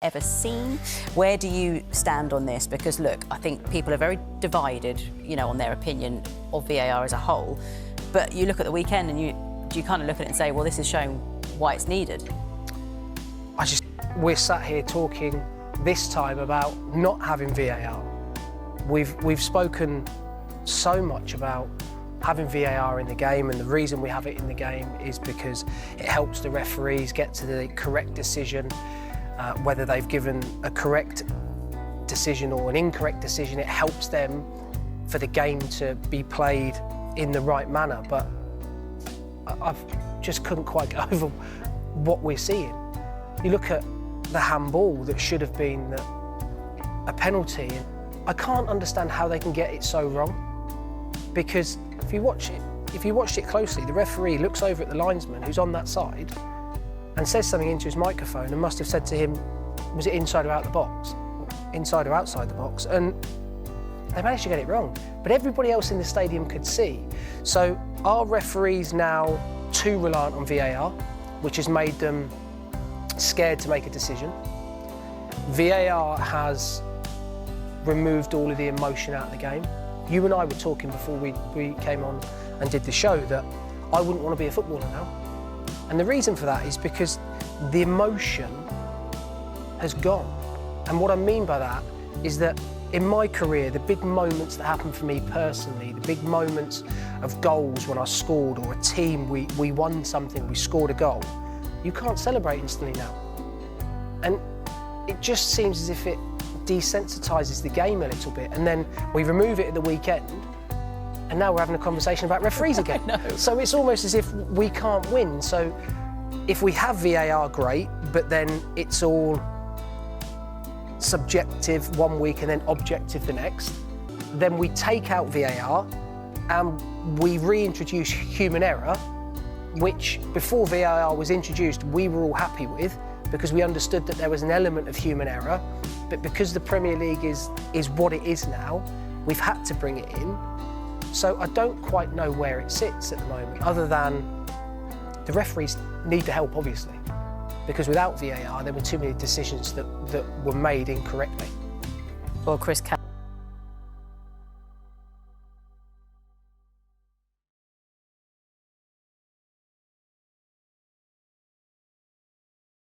ever seen. Where do you stand on this? Because look, I think people are very divided, you know, on their opinion of VAR as a whole. But you look at the weekend and you kind of look at it and say, well, this is showing why it's needed. We're sat here talking this time about not having VAR. We've spoken so much about having VAR in the game, and the reason we have it in the game is because it helps the referees get to the correct decision. Whether they've given a correct decision or an incorrect decision, it helps them for the game to be played in the right manner. But I just couldn't quite get over what we're seeing. You look at the handball that should have been a penalty. I can't understand how they can get it so wrong, because if you watched it closely, the referee looks over at the linesman who's on that side and says something into his microphone and must have said to him, was it inside or out the box? Inside or outside the box? And they managed to get it wrong. But everybody else in the stadium could see. So are referees now too reliant on VAR, which has made them scared to make a decision? VAR has removed all of the emotion out of the game. You and I were talking before we came on and did the show that I wouldn't want to be a footballer now. And the reason for that is because the emotion has gone. And what I mean by that is that in my career, the big moments that happened for me personally, the big moments of goals when I scored, or a team, we won something, we scored a goal, you can't celebrate instantly now. And it just seems as if it desensitises the game a little bit. And then we remove it at the weekend, and now we're having a conversation about referees again. So it's almost as if we can't win. So if we have VAR, great, but then it's all subjective one week and then objective the next. Then we take out VAR and we reintroduce human error, which before VAR was introduced, we were all happy with because we understood that there was an element of human error. But because the Premier League is what it is now, we've had to bring it in. So I don't quite know where it sits at the moment, other than the referees need the help, obviously, because without VAR, there were too many decisions that were made incorrectly. Well, Chris